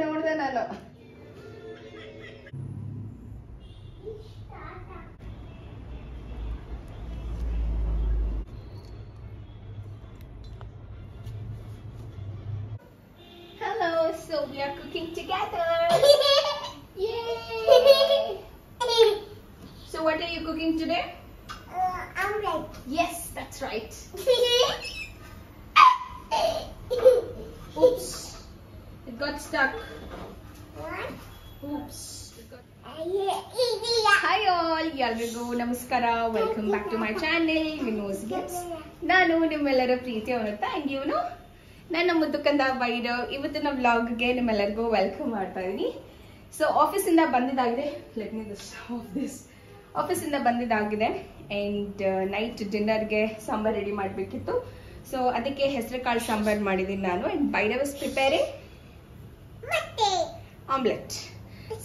ನೋಡ್ದೆ ನಾನು. Hello, so we are cooking together. Yay! So what are you cooking today? Omelette. Yes, that's right. Oops, it got stuck. What? Oops. Yeah. Hi all, ಎಲ್ರಿಗೂ ನಮಸ್ಕಾರ. Welcome back to my channel Vino's gifts. ನಾನು ನಿಮ್ಮೆಲ್ಲರ ಪ್ರೀತಿ ಅವನತ್ತ and ಇವನು ನನ್ನ ಮುದ್ದುಕಂದ ಭೈರವ್. ಇವತ್ತಿನ ವ್ಲಾಗ್ಗೆ ನಿಮ್ಮೆಲ್ಲರಿಗೂ welcome ಮಾಡ್ತಾ ಇದ್ದೀನಿ. ಸೊ ಆಫೀಸಿಂದ ಬಂದಿದ್ದಾಗಿದೆ. ಲೆಟ್ ಮಿ ದಿಸ್ ಆಫೀಸಿಂದ ಬಂದಿದ್ದಾಗಿದೆ ಆ್ಯಂಡ್ ನೈಟ್ ಡಿನ್ನರ್ಗೆ ಸಾಂಬಾರ್ ರೆಡಿ ಮಾಡಬೇಕಿತ್ತು. ಸೊ ಅದಕ್ಕೆ ಹೆಸರು ಕಾಳು ಸಾಂಬಾರ್ ಮಾಡಿದ್ದೀನಿ ನಾನು. And Bhairav is preparing omelette.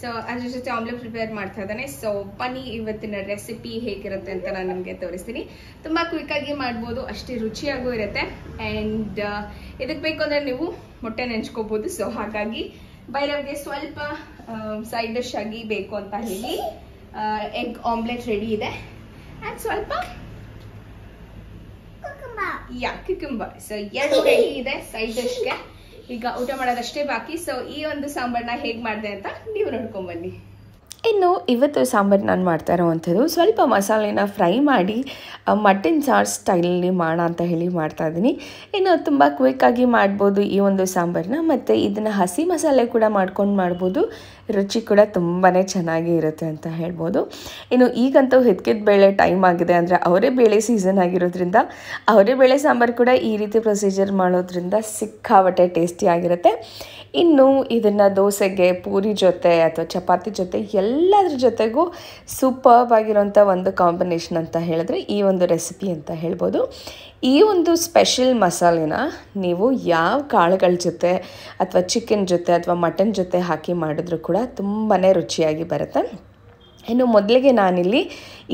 So ಅದ್ರ ಜೊತೆ ಆಮ್ಲೆಟ್ ಪ್ರಿಪೇರ್ ಮಾಡ್ತಾ ಇದ್ದಾನೆ. ಸೊ ಬನ್ನಿ ಇವತ್ತಿನ ರೆಸಿಪಿ ಹೇಗಿರುತ್ತೆ ಅಂತ ನಾನು ನಿಮಗೆ ತೋರಿಸ್ತೀನಿ. ತುಂಬ ಕ್ವಿಕ್ಕಾಗಿ ಮಾಡ್ಬೋದು, ಅಷ್ಟೇ ರುಚಿಯಾಗೂ ಇರುತ್ತೆ. ಆ್ಯಂಡ್ ಇದಕ್ಕೆ ಬೇಕು ಅಂದರೆ ನೀವು ಮೊಟ್ಟೆ ನೆಂಚ್ಕೋಬೋದು. ಸೊ ಹಾಗಾಗಿ ಭೈರವ್ಗೆ ಸ್ವಲ್ಪ ಸೈಡ್ ಡಿಶ್ ಆಗಿ ಬೇಕು ಅಂತ ಹೇಳಿ ಎಗ್ ಆಮ್ಲೆಟ್ ರೆಡಿ ಇದೆ. ಆ್ಯಂಡ್ ಸ್ವಲ್ಪ ಕ್ಯುಕುಂಬರ್. ಸೊ ಎರಡು ರೆಡಿ ಇದೆ ಸೈಡ್ ಡಿಶ್ಗೆ. ಈಗ ಊಟ ಮಾಡೋದಷ್ಟೇ ಬಾಕಿ. ಸೊ ಈ ಒಂದು ಸಾಂಬಾರನ್ನ ಹೇಗೆ ಮಾಡಿದೆ ಅಂತ ನೀವು ನೋಡ್ಕೊಂಬನ್ನಿ. ಇನ್ನು ಇವತ್ತು ಸಾಂಬಾರು ನಾನು ಮಾಡ್ತಾ ಇರೋವಂಥದ್ದು ಸ್ವಲ್ಪ ಮಸಾಲೆನ ಫ್ರೈ ಮಾಡಿ ಮಟನ್ ಸಾರು ಸ್ಟೈಲಲ್ಲಿ ಮಾಡೋಣ ಅಂತ ಹೇಳಿ ಮಾಡ್ತಾಯಿದ್ದೀನಿ. ಇನ್ನು ತುಂಬ ಕ್ವಿಕ್ಕಾಗಿ ಮಾಡ್ಬೋದು ಈ ಒಂದು ಸಾಂಬಾರನ್ನ, ಮತ್ತು ಇದನ್ನು ಹಸಿ ಮಸಾಲೆ ಕೂಡ ಮಾಡ್ಕೊಂಡು ಮಾಡ್ಬೋದು. ರುಚಿ ಕೂಡ ತುಂಬಾ ಚೆನ್ನಾಗಿ ಇರುತ್ತೆ ಅಂತ ಹೇಳ್ಬೋದು. ಇನ್ನು ಈಗಂತೂ ಹಿದ್ಕಿದ ಬೇಳೆ ಟೈಮ್ ಆಗಿದೆ, ಅಂದರೆ ಅವರೇ ಬೇಳೆ ಸೀಸನ್ ಆಗಿರೋದ್ರಿಂದ ಅವರೇ ಬೇಳೆ ಸಾಂಬಾರು ಕೂಡ ಈ ರೀತಿ ಪ್ರೊಸೀಜರ್ ಮಾಡೋದ್ರಿಂದ ಸಿಕ್ಕಾಬಟ್ಟೆ ಟೇಸ್ಟಿಯಾಗಿರುತ್ತೆ. ಇನ್ನು ಇದನ್ನು ದೋಸೆಗೆ, ಪೂರಿ ಜೊತೆ ಅಥವಾ ಚಪಾತಿ ಜೊತೆ ಎಲ್ಲದ್ರ ಜೊತೆಗೂ ಸೂಪರ್ಬ್ ಆಗಿರೋಂಥ ಒಂದು ಕಾಂಬಿನೇಷನ್ ಅಂತ ಹೇಳಿದ್ರೆ ಈ ಒಂದು ರೆಸಿಪಿ ಅಂತ ಹೇಳ್ಬೋದು. ಈ ಒಂದು ಸ್ಪೆಷಲ್ ಮಸಾಲೆನ ನೀವು ಯಾವ ಕಾಳುಗಳ ಜೊತೆ ಅಥವಾ ಚಿಕನ್ ಜೊತೆ ಅಥವಾ ಮಟನ್ ಜೊತೆ ಹಾಕಿ ಮಾಡಿದ್ರೂ ಕೂಡ ತುಂಬಾ ರುಚಿಯಾಗಿ ಬರುತ್ತೆ. ಇನ್ನು ಮೊದಲಿಗೆ ನಾನಿಲ್ಲಿ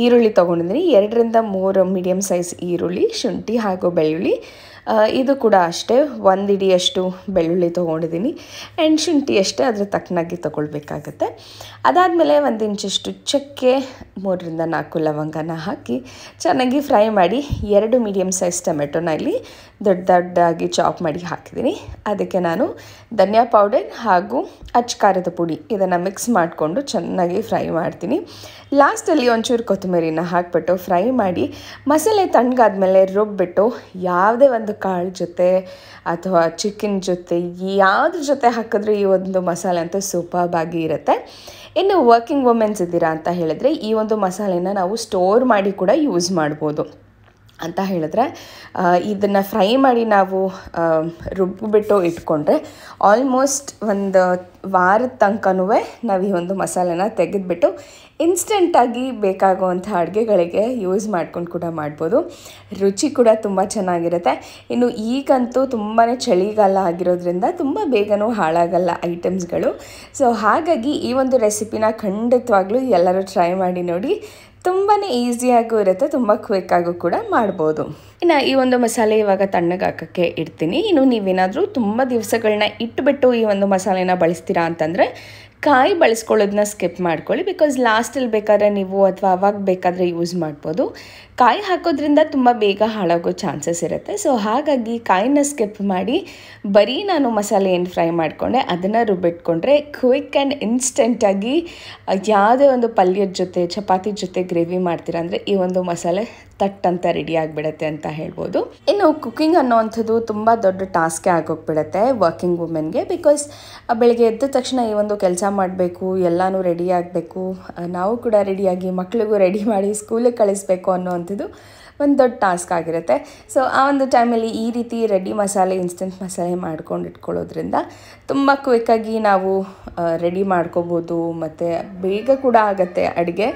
ಈರುಳ್ಳಿ ತೊಗೊಂಡಿದ್ದೀನಿ. 2ರಿಂದ 3 ಮೀಡಿಯಮ್ ಸೈಜ್ ಈರುಳ್ಳಿ, ಶುಂಠಿ ಹಾಗೂ ಬೆಳ್ಳುಳ್ಳಿ. ಇದು ಕೂಡ ಅಷ್ಟೇ 1 ಇಡಿಯಷ್ಟು ಬೆಳ್ಳುಳ್ಳಿ ತೊಗೊಂಡಿದ್ದೀನಿ. ಆ್ಯಂಡ್ ಶುಂಠಿ ಅಷ್ಟೇ ಅದ್ರ ತಕ್ಕನಾಗಿ ತೊಗೊಳ್ಬೇಕಾಗತ್ತೆ. ಅದಾದಮೇಲೆ 1 ಇಂಚಷ್ಟು ಚಕ್ಕೆ, 3ರಿಂದ 4 ಲವಂಗನ ಹಾಕಿ ಚೆನ್ನಾಗಿ ಫ್ರೈ ಮಾಡಿ 2 ಮೀಡಿಯಮ್ ಸೈಜ್ ಟೊಮೆಟೊನ ಇಲ್ಲಿ ದೊಡ್ಡದಾಗಿ ಚಾಪ್ ಮಾಡಿ ಹಾಕಿದ್ದೀನಿ. ಅದಕ್ಕೆ ನಾನು ಧನಿಯಾ ಪೌಡರ್ ಹಾಗೂ ಅಚ್ಚಕಾರದ ಪುಡಿ ಇದನ್ನು ಮಿಕ್ಸ್ ಮಾಡಿಕೊಂಡು ಚೆನ್ನಾಗಿ ಫ್ರೈ ಮಾಡ್ತೀನಿ. ಲಾಸ್ಟಲ್ಲಿ ಒಂಚೂರು ಕೊತ್ತಂಬರಿನ ಹಾಕಿಬಿಟ್ಟು ಫ್ರೈ ಮಾಡಿ ಮಸಾಲೆ ತಣ್ಣಗಾದ್ಮೇಲೆ ರುಬ್ಬಿಟ್ಟು ಯಾವುದೇ ಒಂದು ಕಾಳು ಜೊತೆ ಅಥವಾ ಚಿಕನ್ ಜೊತೆ ಯಾವುದ್ರ ಜೊತೆ ಹಾಕಿದ್ರೂ ಈ ಒಂದು ಮಸಾಲೆ ಅಂತೂ ಸೂಪರ್ಬ್ ಆಗಿ ಇರುತ್ತೆ. ಇನ್ನು ವರ್ಕಿಂಗ್ ವುಮೆನ್ಸ್ ಇದ್ದೀರಾ ಅಂತ ಹೇಳಿದ್ರೆ ಈ ಒಂದು ಮಸಾಲೆನ ನಾವು ಸ್ಟೋರ್ ಮಾಡಿ ಕೂಡ ಯೂಸ್ ಮಾಡ್ಬೋದು. ಅಂತ ಹೇಳಿದ್ರೆ ಇದನ್ನು ಫ್ರೈ ಮಾಡಿ ನಾವು ರುಬ್ಬಿಬಿಟ್ಟು ಇಟ್ಕೊಂಡ್ರೆ ಆಲ್ಮೋಸ್ಟ್ ಒಂದು ವಾರದ ತನಕನೂ ನಾವು ಈ ಒಂದು ಮಸಾಲೆನ ತೆಗೆದುಬಿಟ್ಟು ಇನ್ಸ್ಟೆಂಟಾಗಿ ಬೇಕಾಗುವಂಥ ಅಡುಗೆಗಳಿಗೆ ಯೂಸ್ ಮಾಡ್ಕೊಂಡು ಕೂಡ ಮಾಡ್ಬೋದು. ರುಚಿ ಕೂಡ ತುಂಬ ಚೆನ್ನಾಗಿರುತ್ತೆ. ಇನ್ನು ಈಗಂತೂ ತುಂಬಾ ಚಳಿಗಾಲ ಆಗಿರೋದ್ರಿಂದ ತುಂಬ ಬೇಗನೂ ಹಾಳಾಗಲ್ಲ ಐಟಮ್ಸ್ಗಳು. ಸೊ ಹಾಗಾಗಿ ಈ ಒಂದು ರೆಸಿಪಿನ ಖಂಡಿತವಾಗ್ಲೂ ಎಲ್ಲರೂ ಟ್ರೈ ಮಾಡಿ ನೋಡಿ. ತುಂಬಾ ಈಸಿಯಾಗೂ ಇರುತ್ತೆ, ತುಂಬ ಕ್ವಿಕ್ಕಾಗೂ ಕೂಡ ಮಾಡ್ಬೋದು. ಇನ್ನು ಈ ಒಂದು ಮಸಾಲೆ ಇವಾಗ ತಣ್ಣಗೆ ಹಾಕೋಕ್ಕೆ ಇಡ್ತೀನಿ. ಇನ್ನು ನೀವೇನಾದರೂ ತುಂಬ ದಿವಸಗಳನ್ನ ಇಟ್ಬಿಟ್ಟು ಈ ಒಂದು ಮಸಾಲೆನ ಬಳಸ್ತೀರಾ ಅಂತಂದರೆ ಕಾಯಿ ಬಳಸ್ಕೊಳ್ಳೋದನ್ನ ಸ್ಕಿಪ್ ಮಾಡ್ಕೊಳ್ಳಿ. ಬಿಕಾಸ್ ಲಾಸ್ಟಲ್ಲಿ ಬೇಕಾದ್ರೆ ನೀವು ಅಥವಾ ಅವಾಗ ಬೇಕಾದರೆ ಯೂಸ್ ಮಾಡ್ಬೋದು. ಕಾಯಿ ಹಾಕೋದ್ರಿಂದ ತುಂಬ ಬೇಗ ಹಾಳಾಗೋ ಚಾನ್ಸಸ್ ಇರುತ್ತೆ. ಸೊ ಹಾಗಾಗಿ ಕಾಯಿನ ಸ್ಕಿಪ್ ಮಾಡಿ ಬರೀ ನಾನು ಮಸಾಲೆ ಏನು ಫ್ರೈ ಮಾಡಿಕೊಂಡೆ ಅದನ್ನು ರುಬ್ಬಿಟ್ಕೊಂಡ್ರೆ ಕ್ವಿಕ್ ಆ್ಯಂಡ್ ಇನ್ಸ್ಟೆಂಟಾಗಿ ಯಾವುದೇ ಒಂದು ಪಲ್ಯದ ಜೊತೆ ಚಪಾತಿ ಜೊತೆ ಗ್ರೇವಿ ಮಾಡ್ತೀರಾ ಅಂದರೆ ಈ ಒಂದು ಮಸಾಲೆ ತಟ್ ಅಂತ ರೆಡಿ ಆಗಿಬಿಡುತ್ತೆ ಅಂತ ಹೇಳ್ಬೋದು. ಇನ್ನು ಕುಕ್ಕಿಂಗ್ ಅನ್ನೋವಂಥದ್ದು ತುಂಬ ದೊಡ್ಡ ಟಾಸ್ಕೇ ಆಗೋಗ್ಬಿಡುತ್ತೆ ವರ್ಕಿಂಗ್ ವುಮೆನ್ಗೆ. ಬಿಕಾಸ್ ಬೆಳಗ್ಗೆ ಎದ್ದ ತಕ್ಷಣ ಈ ಒಂದು ಕೆಲಸ ಮಾಡಬೇಕು, ಎಲ್ಲನೂ ರೆಡಿ ಆಗಬೇಕು, ನಾವು ಕೂಡ ರೆಡಿಯಾಗಿ ಮಕ್ಳಿಗೂ ರೆಡಿ ಮಾಡಿ ಸ್ಕೂಲಿಗೆ ಕಳಿಸ್ಬೇಕು ಅನ್ನೋವಂಥದ್ದು ಒಂದು ದೊಡ್ಡ ಟಾಸ್ಕ್ ಆಗಿರುತ್ತೆ. ಸೊ ಆ ಒಂದು ಟೈಮಲ್ಲಿ ಈ ರೀತಿ ರೆಡಿ ಮಸಾಲೆ, ಇನ್ಸ್ಟೆಂಟ್ ಮಸಾಲೆ ಮಾಡ್ಕೊಂಡು ಇಟ್ಕೊಳ್ಳೋದ್ರಿಂದ ತುಂಬ ಕ್ವಿಕ್ಕಾಗಿ ನಾವು ರೆಡಿ ಮಾಡ್ಕೋಬೋದು ಮತ್ತು ಬೇಗ ಕೂಡ ಆಗುತ್ತೆ ಅಡುಗೆ.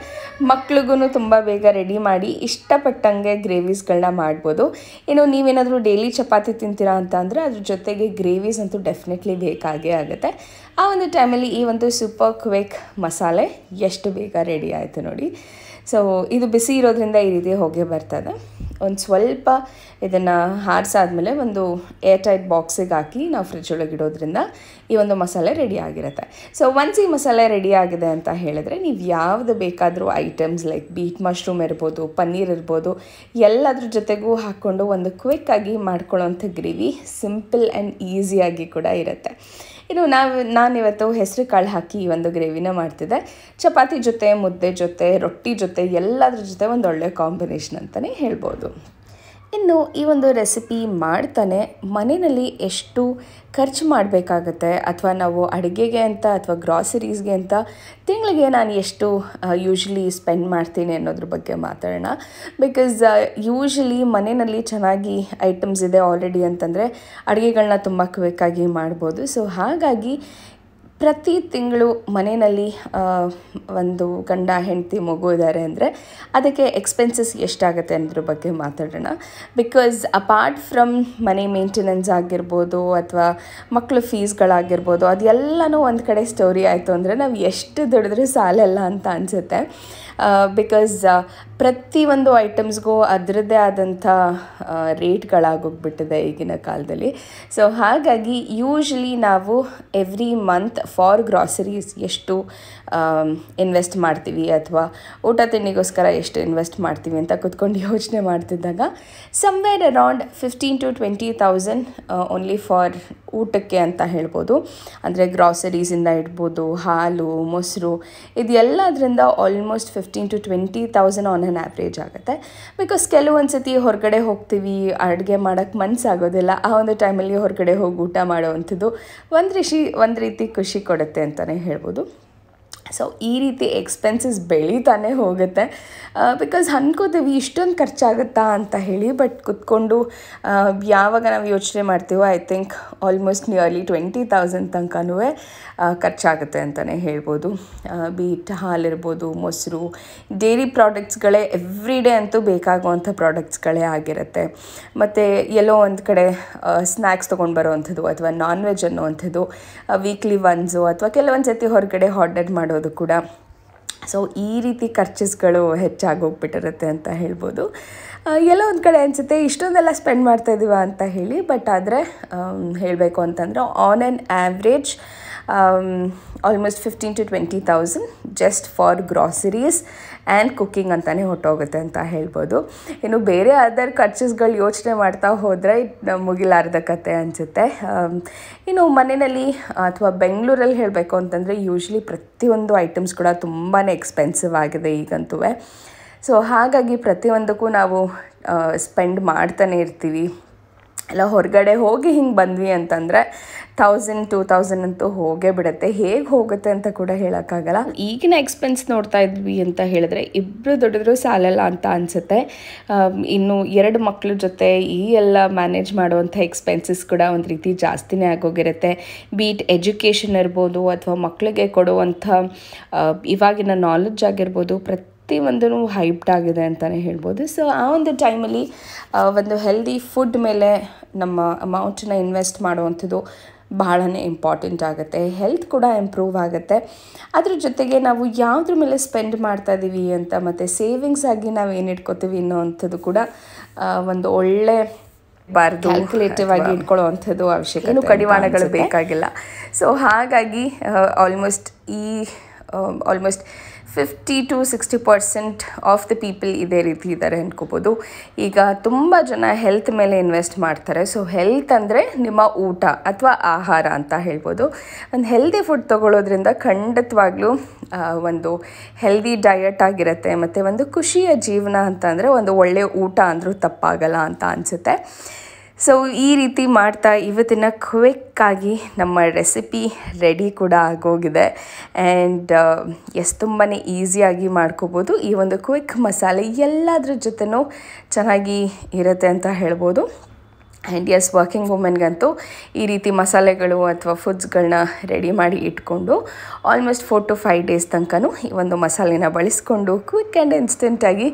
ಮಕ್ಳಿಗೂ ತುಂಬ ಬೇಗ ರೆಡಿ ಮಾಡಿ ಇಷ್ಟಪಟ್ಟಂಗೆ ಗ್ರೇವೀಸ್ಗಳನ್ನ ಮಾಡ್ಬೋದು. ಇನ್ನು ನೀವೇನಾದರೂ ಡೈಲಿ ಚಪಾತಿ ತಿಂತೀರಾ ಅಂತ ಅಂದರೆ ಅದ್ರ ಜೊತೆಗೆ ಗ್ರೇವೀಸ್ ಅಂತೂ ಡೆಫಿನೆಟ್ಲಿ ಬೇಕಾಗೇ ಆಗುತ್ತೆ. ಆ ಒಂದು ಟೈಮಲ್ಲಿ ಈ ಒಂದು ಸೂಪರ್ ಕ್ವಿಕ್ ಮಸಾಲೆ ಎಷ್ಟು ಬೇಗ ರೆಡಿ ಆಯಿತು ನೋಡಿ. ಸೊ ಇದು ಬಿಸಿ ಇರೋದ್ರಿಂದ ಈ ರೀತಿ ಹೊಗೆ ಬರ್ತದೆ. ಒಂದು ಸ್ವಲ್ಪ ಇದನ್ನು ಹಾರಿಸಾದ್ಮೇಲೆ ಒಂದು ಏರ್ ಟೈಟ್ ಬಾಕ್ಸಿಗೆ ಹಾಕಿ ನಾವು ಫ್ರಿಜ್ ಒಳಗೆ ಇಡೋದ್ರಿಂದ ಈ ಒಂದು ಮಸಾಲೆ ರೆಡಿ ಆಗಿರುತ್ತೆ. ಸೊ ಒನ್ಸ್ ಈ ಮಸಾಲೆ ರೆಡಿ ಆಗಿದೆ ಅಂತ ಹೇಳಿದ್ರೆ ನೀವು ಯಾವುದು ಬೇಕಾದರೂ ಐಟಮ್ಸ್ ಲೈಕ್ ಬೀಟ್ ಮಶ್ರೂಮ್ ಇರ್ಬೋದು, ಪನ್ನೀರ್ ಇರ್ಬೋದು, ಎಲ್ಲದ್ರ ಜೊತೆಗೂ ಹಾಕ್ಕೊಂಡು ಒಂದು ಕ್ವಿಕ್ಕಾಗಿ ಮಾಡ್ಕೊಳ್ಳೋವಂಥ ಗ್ರೇವಿ ಸಿಂಪಲ್ ಆ್ಯಂಡ್ ಈಸಿಯಾಗಿ ಕೂಡ ಇರುತ್ತೆ. ಇನ್ನು ನಾನಿವತ್ತು ಹೆಸರು ಕಾಳು ಹಾಕಿ ಈ ಒಂದು ಗ್ರೇವಿನ ಮಾಡ್ತಿದ್ದೆ. ಚಪಾತಿ ಜೊತೆ, ಮುದ್ದೆ ಜೊತೆ, ರೊಟ್ಟಿ ಜೊತೆ ಎಲ್ಲದ್ರ ಜೊತೆ ಒಂದು ಒಳ್ಳೆ ಕಾಂಬಿನೇಷನ್ ಅಂತಲೇ ಹೇಳ್ಬೋದು. ಇನ್ನು ಈ ಒಂದು ರೆಸಿಪಿ ಮಾಡ್ತಾನೆ ಮನೆಯಲ್ಲಿ ಎಷ್ಟು ಖರ್ಚು ಮಾಡಬೇಕಾಗತ್ತೆ ಅಥವಾ ನಾವು ಅಡುಗೆಗೆ ಅಂತ ಅಥವಾ ಗ್ರಾಸರೀಸ್ಗೆ ಅಂತ ತಿಂಗಳಿಗೆ ನಾನು ಎಷ್ಟು ಯೂಶ್ವಲಿ ಸ್ಪೆಂಡ್ ಮಾಡ್ತೀನಿ ಅನ್ನೋದ್ರ ಬಗ್ಗೆ ಮಾತಾಡೋಣ. ಬಿಕಾಸ್ ಯೂಶ್ವಲಿ ಮನೆಯಲ್ಲಿ ಚೆನ್ನಾಗಿ ಐಟಮ್ಸ್ ಇದೆ ಆಲ್ರೆಡಿ ಅಂತಂದರೆ ಅಡುಗೆಗಳನ್ನ ತುಂಬ ಕ್ವಿಕ್ಕಾಗಿ ಮಾಡ್ಬೋದು. ಸೊ ಹಾಗಾಗಿ ಪ್ರತಿ ತಿಂಗಳು ಮನೆಯಲ್ಲಿ ಒಂದು ಗಂಡ ಹೆಂಡತಿ ಮಗು ಇದ್ದಾರೆ ಅಂದರೆ ಅದಕ್ಕೆ ಎಕ್ಸ್ಪೆನ್ಸಸ್ ಎಷ್ಟಾಗುತ್ತೆ ಅನ್ನೋದ್ರ ಬಗ್ಗೆ ಮಾತಾಡೋಣ. ಬಿಕಾಸ್ ಅಪಾರ್ಟ್ ಫ್ರಮ್ ಮನೆ ಮೇಂಟೆನೆನ್ಸ್ ಆಗಿರ್ಬೋದು ಅಥವಾ ಮಕ್ಕಳು ಫೀಸ್ಗಳಾಗಿರ್ಬೋದು, ಅದೆಲ್ಲನೂ ಒಂದು ಕಡೆ ಸ್ಟೋರಿ ಆಯಿತು ಅಂದರೆ ನಾವು ಎಷ್ಟು ದುಡಿದ್ರೂ ಸಾಲಲ್ಲ ಅಂತ ಅನಿಸುತ್ತೆ. ಬಿಕಾಸ್ ಪ್ರತಿಯೊಂದು ಐಟಮ್ಸ್ಗೂ ಅದರದ್ದೇ ಆದಂಥ ರೇಟ್ಗಳಾಗೋಗ್ಬಿಟ್ಟಿದೆ ಈಗಿನ ಕಾಲದಲ್ಲಿ. ಸೊ ಹಾಗಾಗಿ ಯೂಶ್ವಲಿ ನಾವು ಎವ್ರಿ ಮಂತ್ ಫಾರ್ ಗ್ರಾಸರೀಸ್ ಎಷ್ಟು ಇನ್ವೆಸ್ಟ್ ಮಾಡ್ತೀವಿ ಅಥವಾ ಊಟ ತಿಂಡಿಗೋಸ್ಕರ ಎಷ್ಟು ಇನ್ವೆಸ್ಟ್ ಮಾಡ್ತೀವಿ ಅಂತ ಕೂತ್ಕೊಂಡು ಯೋಚನೆ ಮಾಡ್ತಿದ್ದಾಗ somewhere around 15,000 to 20,000 only for ಊಟಕ್ಕೆ ಅಂತ ಹೇಳ್ಬೋದು. ಅಂದರೆ ಗ್ರಾಸರೀಸಿಂದ ಇಡ್ಬೋದು, ಹಾಲು, ಮೊಸರು, ಇದೆಲ್ಲದರಿಂದ almost 15,000 to 20,000 on on average ಆಗುತ್ತೆ. ಬಿಕಾಸ್ ಕೆಲವೊಂದು ಸತಿ ಹೊರಗಡೆ ಹೋಗ್ತೀವಿ, ಅಡುಗೆ ಮಾಡೋಕ್ಕೆ ಮನಸ್ಸಾಗೋದಿಲ್ಲ, ಆ ಒಂದು ಟೈಮಲ್ಲಿ ಹೊರಗಡೆ ಹೋಗಿ ಊಟ ಮಾಡೋವಂಥದ್ದು ಒಂದು ರೀತಿ ಖುಷಿ ಕೊಡುತ್ತೆ ಅಂತಲೇ ಹೇಳ್ಬೋದು. ಸೊ ಈ ರೀತಿ ಎಕ್ಸ್ಪೆನ್ಸಸ್ ಬೆಳೀತಾನೆ ಹೋಗುತ್ತೆ. ಬಿಕಾಸ್ ಅನ್ಕೋತೀವಿ ಇಷ್ಟೊಂದು ಖರ್ಚಾಗುತ್ತಾ ಅಂತ ಹೇಳಿ, ಬಟ್ ಕುತ್ಕೊಂಡು ಯಾವಾಗ ನಾವು ಯೋಚನೆ ಮಾಡ್ತೀವೋ ಐ ಥಿಂಕ್ ಆಲ್ಮೋಸ್ಟ್ ನಿಯರ್ಲಿ 20,000 ತನಕನೂ ಖರ್ಚಾಗುತ್ತೆ ಅಂತಲೇ ಹೇಳ್ಬೋದು. ಬೀಟ್ ಹಾಲಿರ್ಬೋದು, ಮೊಸರು, ಡೈರಿ ಪ್ರಾಡಕ್ಟ್ಸ್ಗಳೇ ಎವ್ರಿ ಡೇ ಅಂತೂ ಬೇಕಾಗುವಂಥ ಪ್ರಾಡಕ್ಟ್ಸ್ಗಳೇ ಆಗಿರುತ್ತೆ. ಮತ್ತು ಎಲ್ಲೋ ಒಂದು ಕಡೆ ಸ್ನ್ಯಾಕ್ಸ್ ತೊಗೊಂಡು ಬರೋವಂಥದ್ದು ಅಥವಾ ನಾನ್ ವೆಜ್ ಅನ್ನೋವಂಥದ್ದು ವೀಕ್ಲಿ ಒನ್ಸು ಅಥವಾ ಕೆಲವೊಂದು ಸತಿ ಹೊರಗಡೆ ಆರ್ಡರ್ ಮಾಡೋದು ಕೂಡ. ಸೊ ಈ ರೀತಿ ಖರ್ಚಸ್ಗಳು ಹೆಚ್ಚಾಗೋಗ್ಬಿಟ್ಟಿರುತ್ತೆ ಅಂತ ಹೇಳ್ಬೋದು. ಎಲ್ಲೋ ಒಂದು ಕಡೆ ಅನಿಸುತ್ತೆ ಇಷ್ಟೊಂದೆಲ್ಲ ಸ್ಪೆಂಡ್ ಮಾಡ್ತಾಯಿದ್ದೀವ ಅಂತ ಹೇಳಿ, ಬಟ್ ಆದರೆ ಹೇಳಬೇಕು ಅಂತಂದರೆ on an average almost 15,000 to 20,000 just for groceries and cooking ಅಂತಲೇ ಹೊಟ್ಟೋಗುತ್ತೆ ಅಂತ ಹೇಳ್ಬೋದು. ಇನ್ನು ಬೇರೆ ಅದರ್ ಖರ್ಚಸ್ಗಳು ಯೋಚನೆ ಮಾಡ್ತಾ ಹೋದರೆ ಮುಗಿಲಾರ್ದ ಕತೆ ಅನಿಸುತ್ತೆ. ಇನ್ನು ಮನೆಯಲ್ಲಿ ಅಥವಾ ಬೆಂಗಳೂರಲ್ಲಿ ಹೇಳಬೇಕು ಅಂತಂದರೆ ಯೂಶ್ವಲಿ ಪ್ರತಿಯೊಂದು ಐಟಮ್ಸ್ ಕೂಡ ತುಂಬಾ ಎಕ್ಸ್ಪೆನ್ಸಿವ್ ಆಗಿದೆ ಈಗಂತೂ. ಸೊ ಹಾಗಾಗಿ ಪ್ರತಿಯೊಂದಕ್ಕೂ ನಾವು ಸ್ಪೆಂಡ್ ಮಾಡ್ತಾನೆ ಇರ್ತೀವಿ. ಎಲ್ಲ ಹೊರಗಡೆ ಹೋಗಿ ಹಿಂಗೆ ಬಂದ್ವಿ ಅಂತಂದರೆ 1,000 to 2,000 ಅಂತೂ ಹೋಗೇ ಬಿಡುತ್ತೆ. ಹೇಗೆ ಹೋಗುತ್ತೆ ಅಂತ ಕೂಡ ಹೇಳೋಕ್ಕಾಗಲ್ಲ. ಈಗಿನ ಎಕ್ಸ್ಪೆನ್ಸ್ ನೋಡ್ತಾ ಇದ್ವಿ ಅಂತ ಹೇಳಿದ್ರೆ ಇಬ್ಬರು ದುಡಿದ್ರೂ ಸಾಲಲ್ಲ ಅಂತ ಅನಿಸುತ್ತೆ. ಇನ್ನು 2 ಮಕ್ಕಳ ಜೊತೆ ಈ ಎಲ್ಲ ಮ್ಯಾನೇಜ್ ಮಾಡುವಂಥ ಎಕ್ಸ್ಪೆನ್ಸಸ್ ಕೂಡ ಒಂದು ರೀತಿ ಜಾಸ್ತಿನೇ ಆಗೋಗಿರುತ್ತೆ. ಬೀಟ್ ಎಜುಕೇಷನ್ ಇರ್ಬೋದು ಅಥವಾ ಮಕ್ಕಳಿಗೆ ಕೊಡುವಂಥ ಇವಾಗಿನ ನಾಲೆಡ್ಜ್ ಆಗಿರ್ಬೋದು, ಪ್ರತಿಯೊಂದೂ ಹೈಪ್ಡ್ ಆಗಿದೆ ಅಂತಲೇ ಹೇಳ್ಬೋದು. ಸೊ ಆ ಒಂದು ಟೈಮಲ್ಲಿ ಒಂದು ಹೆಲ್ದಿ ಫುಡ್ ಮೇಲೆ ನಮ್ಮ ಅಮೌಂಟನ್ನ ಇನ್ವೆಸ್ಟ್ ಮಾಡುವಂಥದ್ದು ಬಹಳನೇ ಇಂಪಾರ್ಟೆಂಟ್ ಆಗುತ್ತೆ. ಹೆಲ್ತ್ ಕೂಡ ಇಂಪ್ರೂವ್ ಆಗುತ್ತೆ. ಅದ್ರ ಜೊತೆಗೆ ನಾವು ಯಾವುದ್ರ ಮೇಲೆ ಸ್ಪೆಂಡ್ ಮಾಡ್ತಾ ಇದ್ದೀವಿ ಅಂತ ಮತ್ತು ಸೇವಿಂಗ್ಸ್ ಆಗಿ ನಾವು ಏನು ಇಟ್ಕೋತೀವಿ ಅನ್ನೋವಂಥದ್ದು ಕೂಡ ಒಂದು ಒಳ್ಳೆ ಕ್ಯಾಲ್ಕುಲೇಟಿವ್ ಆಗಿ ಇಟ್ಕೊಳ್ಳೋವಂಥದ್ದು ಅವಶ್ಯಕತೆ, ಏನು ಕಡಿವಾಣಗಳು ಬೇಕಾಗಿಲ್ಲ. ಸೊ ಹಾಗಾಗಿ almost 50 to 60% of the people ಇದೇ ರೀತಿ ಇದ್ದಾರೆ ಅನ್ಕೋಬೋದು. ಈಗ ತುಂಬ ಜನ ಹೆಲ್ತ್ ಮೇಲೆ ಇನ್ವೆಸ್ಟ್ ಮಾಡ್ತಾರೆ. ಸೊ ಹೆಲ್ತ್ ಅಂದರೆ ನಿಮ್ಮ ಊಟ ಅಥವಾ ಆಹಾರ ಅಂತ ಹೇಳ್ಬೋದು. ಒಂದು ಹೆಲ್ದಿ ಫುಡ್ ತೊಗೊಳ್ಳೋದ್ರಿಂದ ಖಂಡಿತವಾಗ್ಲೂ ಒಂದು ಹೆಲ್ದಿ ಡಯಟ್ ಆಗಿರುತ್ತೆ ಮತ್ತು ಒಂದು ಖುಷಿಯ ಜೀವನ ಅಂತ ಅಂದರೆ ಒಂದು ಒಳ್ಳೆಯ ಊಟ ಅಂದರೂ ತಪ್ಪಾಗಲ್ಲ ಅಂತ ಅನಿಸುತ್ತೆ. ಸೊ ಈ ರೀತಿ ಮಾಡ್ತಾ ಇವತ್ತಿನ ಕ್ವಿಕ್ಕಾಗಿ ನಮ್ಮ ರೆಸಿಪಿ ರೆಡಿ ಕೂಡ ಆಗೋಗಿದೆ. ಆ್ಯಂಡ್ ತುಂಬಾ ಈಸಿಯಾಗಿ ಮಾಡ್ಕೋಬೋದು. ಈ ಒಂದು ಕ್ವಿಕ್ ಮಸಾಲೆ ಎಲ್ಲದ್ರ ಜೊತೆನೂ ಚೆನ್ನಾಗಿ ಇರುತ್ತೆ ಅಂತ ಹೇಳ್ಬೋದು. ಆ್ಯಂಡ್ ಎಸ್ ವರ್ಕಿಂಗ್ ವುಮೆನ್ಗಂತೂ ಈ ರೀತಿ ಮಸಾಲೆಗಳು ಅಥವಾ ಫುಡ್ಸ್ಗಳನ್ನ ರೆಡಿ ಮಾಡಿ ಇಟ್ಕೊಂಡು ಆಲ್ಮೋಸ್ಟ್ 4 to 5 ಡೇಸ್ ತನಕನೂ ಈ ಒಂದು ಮಸಾಲೆನ ಬಳಸ್ಕೊಂಡು ಕ್ವಿಕ್ ಆ್ಯಂಡ್ ಇನ್ಸ್ಟೆಂಟಾಗಿ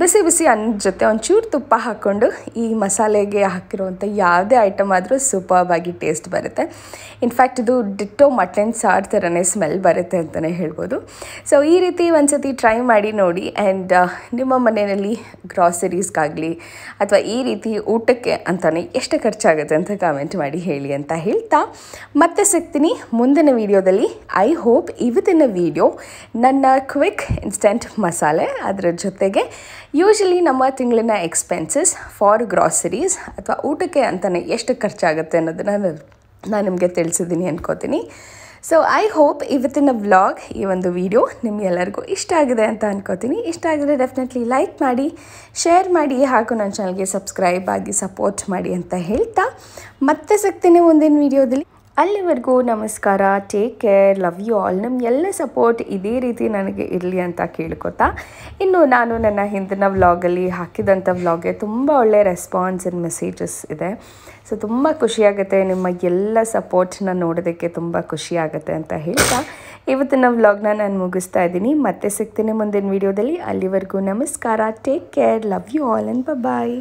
ಬಿಸಿ ಬಿಸಿ ಅನ್ನದ ಜೊತೆ ಒಂಚೂರು ತುಪ್ಪ ಹಾಕ್ಕೊಂಡು ಈ ಮಸಾಲೆಗೆ ಹಾಕಿರುವಂಥ ಯಾವುದೇ ಐಟಮ್ ಆದರೂ ಸೂಪರ್ಬಾಗಿ ಟೇಸ್ಟ್ ಬರುತ್ತೆ. ಇನ್ಫ್ಯಾಕ್ಟ್ ಇದು ಡಿಟ್ಟೋ ಮಟನ್ ಸಾರು ಥರನೇ ಸ್ಮೆಲ್ ಬರುತ್ತೆ ಅಂತಲೇ ಹೇಳ್ಬೋದು. ಸೊ ಈ ರೀತಿ ಒಂದ್ಸತಿ ಟ್ರೈ ಮಾಡಿ ನೋಡಿ. ಆ್ಯಂಡ್ ನಿಮ್ಮ ಮನೆಯಲ್ಲಿ ಗ್ರಾಸರೀಸ್ಗಾಗಲಿ ಅಥವಾ ಈ ರೀತಿ ಊಟಕ್ಕೆ ಅಂತಲೇ ಎಷ್ಟು ಖರ್ಚಾಗುತ್ತೆ ಅಂತ ಕಾಮೆಂಟ್ ಮಾಡಿ ಹೇಳಿ ಅಂತ ಹೇಳ್ತಾ ಮತ್ತೆ ಸಿಗ್ತೀನಿ ಮುಂದಿನ ವಿಡಿಯೋದಲ್ಲಿ. ಐ ಹೋಪ್ ಇವತ್ತಿನ ವಿಡಿಯೋ ನನ್ನ ಕ್ವಿಕ್ ಇನ್ಸ್ಟೆಂಟ್ ಮಸಾಲೆ ಅದರ ಜೊತೆಗೆ ಯೂಶಲಿ ನಮ್ಮ ತಿಂಗಳಿನ ಎಕ್ಸ್ಪೆನ್ಸಸ್ ಫಾರ್ ಗ್ರಾಸರೀಸ್ ಅಥವಾ ಊಟಕ್ಕೆ ಅಂತಲೇ ಎಷ್ಟು ಖರ್ಚಾಗುತ್ತೆ ಅನ್ನೋದನ್ನು ನಾನು ನಿಮಗೆ ತಿಳಿಸಿದ್ದೀನಿ ಅನ್ಕೋತೀನಿ. ಸೊ ಐ ಹೋಪ್ ಇವತ್ತಿನ ವ್ಲಾಗ್ ಈ ಒಂದು ವಿಡಿಯೋ ನಿಮಗೆಲ್ಲರಿಗೂ ಇಷ್ಟ ಆಗಿದೆ ಅಂತ ಅನ್ಕೋತೀನಿ. ಇಷ್ಟ ಆಗಿದ್ರೆ ಡೆಫಿನೆಟ್ಲಿ ಲೈಕ್ ಮಾಡಿ, ಶೇರ್ ಮಾಡಿ, ಹಾಗೂ ನನ್ನ ಚಾನಲ್ಗೆ ಸಬ್ಸ್ಕ್ರೈಬ್ ಆಗಿ ಸಪೋರ್ಟ್ ಮಾಡಿ ಅಂತ ಹೇಳ್ತಾ ಮತ್ತೆ ಸಿಗ್ತೀನಿ ಮುಂದಿನ ವಿಡಿಯೋದಲ್ಲಿ. ಅಲ್ಲಿವರೆಗೂ ನಮಸ್ಕಾರ, take care, love you all. ನಮ್ಮ ಎಲ್ಲ ಸಪೋರ್ಟ್ ಇದೇ ರೀತಿ ನನಗೆ ಇರಲಿ ಅಂತ ಕೇಳ್ಕೊತಾ, ಇನ್ನು ನಾನು ನನ್ನ ಹಿಂದಿನ ವ್ಲಾಗಲ್ಲಿ ಹಾಕಿದಂಥ ವ್ಲಾಗ್ಗೆ ತುಂಬ ಒಳ್ಳೆಯ ರೆಸ್ಪಾನ್ಸ್ ಆ್ಯಂಡ್ ಮೆಸೇಜಸ್ ಇದೆ. ಸೊ ತುಂಬ ಖುಷಿಯಾಗುತ್ತೆ, ನಿಮ್ಮ ಎಲ್ಲ ಸಪೋರ್ಟ್ನ ನೋಡೋದಕ್ಕೆ ತುಂಬ ಖುಷಿಯಾಗುತ್ತೆ ಅಂತ ಹೇಳ್ತಾ ಇವತ್ತಿನ ವ್ಲಾಗ್ನ ನಾನು ಮುಗಿಸ್ತಾ ಇದ್ದೀನಿ. ಮತ್ತೆ ಸಿಗ್ತೀನಿ ಮುಂದಿನ ವಿಡಿಯೋದಲ್ಲಿ. ಅಲ್ಲಿವರೆಗೂ ನಮಸ್ಕಾರ, take care, love you all and bye.